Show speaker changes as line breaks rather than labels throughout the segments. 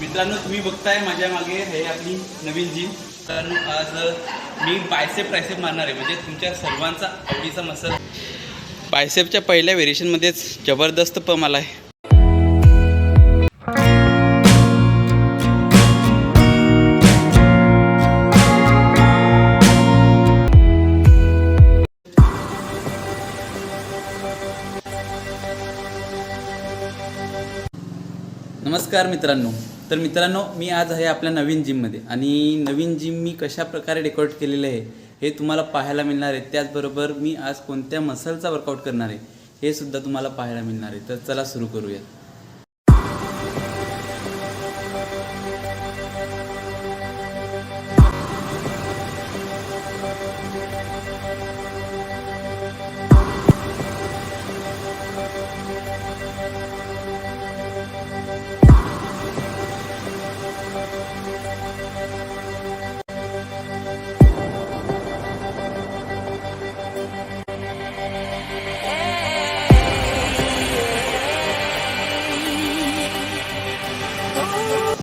मित्रांनो, तुम्ही बघताय माझ्या मागे हे आपली नवीन जिम. तर आज मी बायसेप ट्रायसेप मारणार आहे, म्हणजे तुमच्या सर्वांचा आवडीचा मसल. बायसेपच्या पहिल्या व्हेरिएशनमध्येच जबरदस्त पम आला आहे. नमस्कार मित्रांनो. तर मित्रांनो, मी आज आहे आपल्या नवीन जिममध्ये आणि नवीन जिम मी कशा प्रकारे डेकोरेट केलेलं आहे हे तुम्हाला पाहायला मिळणार आहे. त्याचबरोबर मी आज कोणत्या मसलचा वर्कआउट करणार आहे हे सुद्धा तुम्हाला पाहायला मिळणार आहे. तर चला सुरू करूया.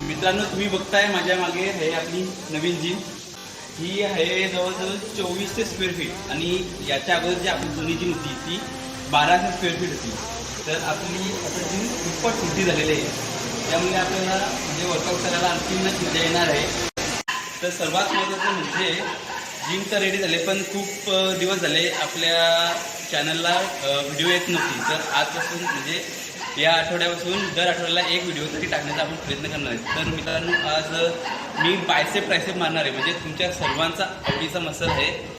मित्रांनो, तुम्ही बघताय माझ्या मागे हे आपली नवीन जिम. ही आहे जवळजवळ 2400 स्क्वेअर फीट आणि याच्या अगोदर जी आपली जुनी जिम होती ती 1200 स्क्वेअर फीट होती. तर आपली आता जिम दुप्पट मोठी झालेली आहे, त्यामुळे आपल्याला म्हणजे वर्कआउट करायला आणखी मजा येणार आहे. तर सर्वात महत्त्वाचं म्हणजे जिम तर रेडी झाले, पण खूप दिवस झाले आपल्या चॅनलला व्हिडिओ येत नव्हती. तर आजपासून म्हणजे या आठवड्यापासून दर आठवड्याला एक व्हिडिओ तरी टाकण्याचा आपण प्रयत्न करणार आहे. तर मित्रांनो, आज मी बायसेप ट्रायसेप मारणार आहे, म्हणजे तुमच्या सर्वांचा आवडीचा मसल आहे.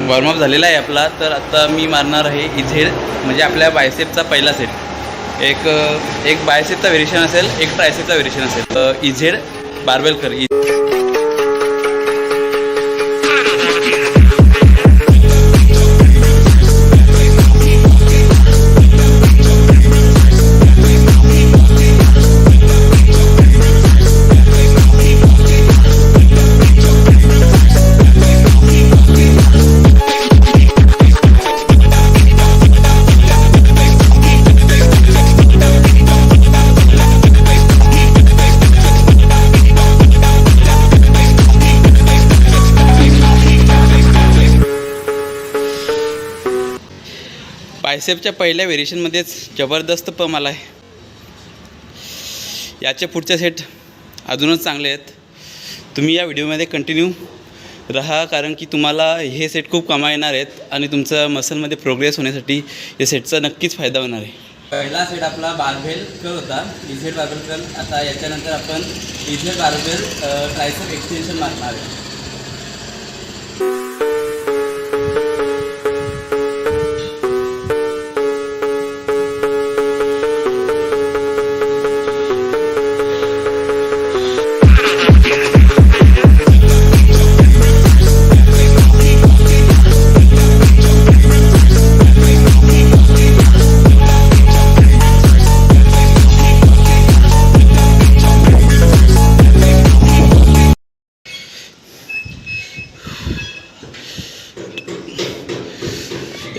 वॉर्मअप झालेला आहे आपला. तर आता मी मारणार आहे इझेड, म्हणजे आपल्या बायसेपचा पहिला सेट. एक बायसेपचा व्हेरिएशन असेल, एक ट्रायसेपचा व्हेरिएशन असेल. इझेड बारबेल कर. बायसेपच्या पहिल्या व्हेरिएशनमध्येच जबरदस्त पम आला आहे. याचे पुढचे सेट अजूनच चांगले आहेत. तुम्ही या व्हिडिओमध्ये कंटिन्यू राहा, कारण की तुम्हाला हे सेट खूप कामा येणार आहेत आणि तुमचं मसलमध्ये प्रोग्रेस होण्यासाठी या सेटचा नक्कीच फायदा होणार आहे. पहिला सेट आपला बारबेल कर होता, इझेड बारबेल कर. आता याच्यानंतर आपण इझेड बारबेल ट्रायसेप एक्सटेन्शन मारणार आहे.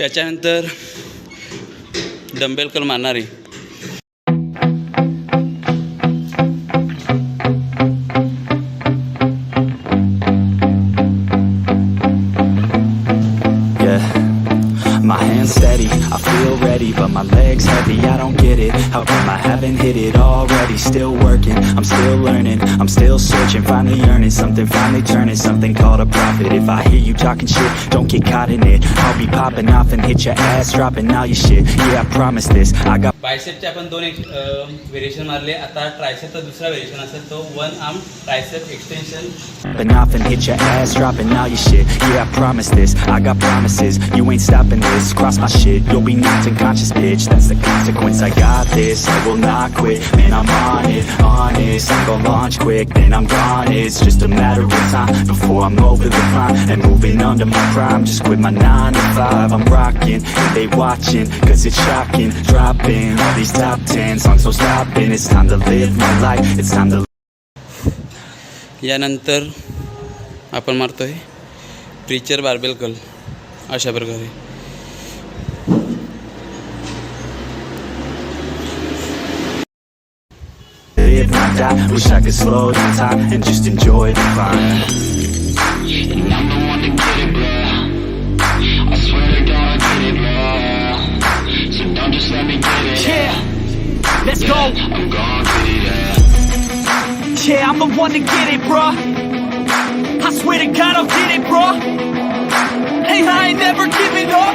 याच्यानंतर डंबेल कर मारणार आहे.
My hands steady, I feel ready, but my legs heavy, I don't get it. How come I haven't hit it already? still working, I'm still learning, I'm still searching, finally earning something, finally turning something called a profit. If I hear you talking shit, don't get caught in it. I'll be popping off and hit your ass, dropping all your shit. Yeah, I promise this. I got
बायसेपचे आपण दोन variation मारले. आता ट्रायसेपचा दुसरा variation असेल तो one arm tricep extension.
popping off and hit your ass, dropping all your shit. Yeah, I promise this. I got promises. You ain't stopping this. Cross my shit, you'll be knocked unconscious, bitch. That's the consequence. I got this. I will not quit. Man, I'm on it, honest. I'm gonna launch quick, then I'm gone. It's just a matter of time before I'm over the climb and moving under my prime. Just quit my 9 to 5. I'm rocking, and they watching, cause it's shocking. Dropping all these top 10 songs, so stopping. It's time to live my life. It's time to.
यानंतर आपण मारतोय preacher barbell curl अशा प्रकारे.
Live my die. Wish I could slow down time and just enjoy the climb.
And I'm the one to get it, bro. I swear to God, I get it, bro. So don't just let me get it.
Yeah, let's go.
I'm gon' get it, yeah.
Yeah, I'm the one to get it, bruh. I swear to God, I'll get it, bruh. Hey, I ain't never giving up.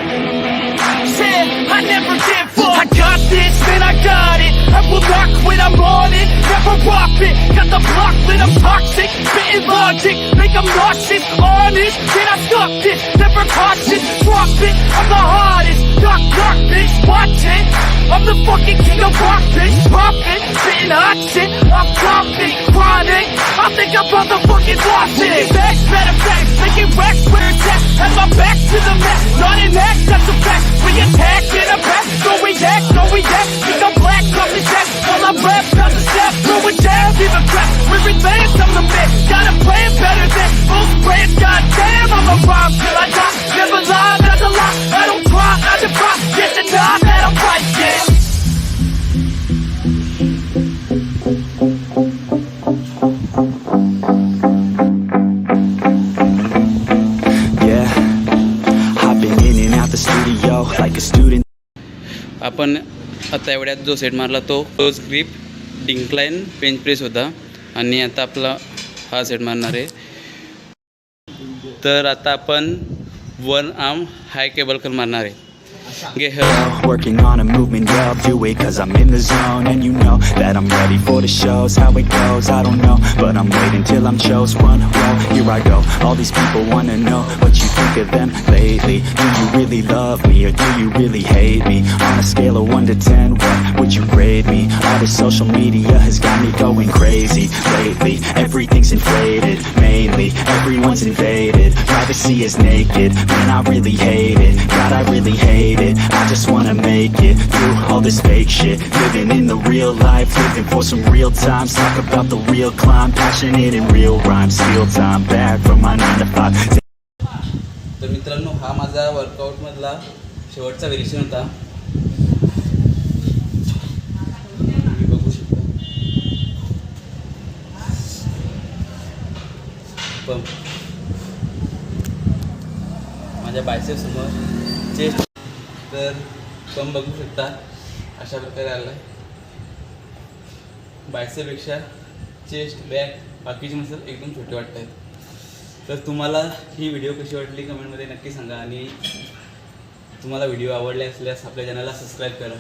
Yeah, I never give up. I got this, man, I got it. I will not quit, I'm on it. Never rock it. Got the block lit, I'm toxic. Spitting logic, make them nauseous. Honest, can I stop this? Never cautious, drop it. I'm the hardest. Knock, knock, bitch, watch it. I'm the fucking king of rock, bitch. Poppin', spitting hot shit. I'm dropping, chronic. I think I'm motherfucking lost it. Facts, better facts, making racks where it's at. Have my back to the mat, not an act, that's a fact. We attack in a back, no react, no react. Think I'm black, come to jack. While I rap, not the step, throw it down, give a crap. We're advanced, I'm the man. Got a plan better than most brands. Goddamn, I'm a rhyme till I die. Never lie, that's a lie. I don't try, I defy. Get the time that I'm right, yeah.
Like a student.
आपण आता एवढ्यात जो set मारला तो close grip डिंक्लाइन bench press होता आणि आता आपला हा सेट मारणार आहे. तर आता आपण वन आर्म हाय केबल कर्ल मारणार आहे.
Working on a movement, yeah, I'll do it cause I'm in the zone. And you know that I'm ready for the shows. How it goes, I don't know, but I'm waiting till I'm chose. One row, here I go. All these people wanna know what you think of them lately. Do you really love me or do you really hate me? On a scale of 1 to 10, what would you grade me? All this social media has got me going crazy lately. Everything's inflated, mainly everyone's invaded. Privacy is naked, man, I really hate it. God, I really hate it. I just wanna make it through all this fake shit. Living in the real life, living for some real times. Talk about the real climb, passionate in real rhymes. Steal time back from my 9 to 5.
तर मित्रांनो, हा माझा वर्कआउटमधला शेवटचा variation होता. तुम्ही बघू शकता. Pump माझ्या बायसेप समोर चेस्ट. तर पंप बघू शकता अशा प्रकारे आला आहे. बायसेपेक्षा चेस्ट बॅक बाकीचे मसल एकदम छोटे वाटत आहेत. तर तुम्हाला ही व्हिडिओ कशी वाटली कमेंटमध्ये नक्की सांगा आणि तुम्हाला व्हिडिओ आवडले असल्यास आपल्या चॅनलला सबस्क्राईब करा.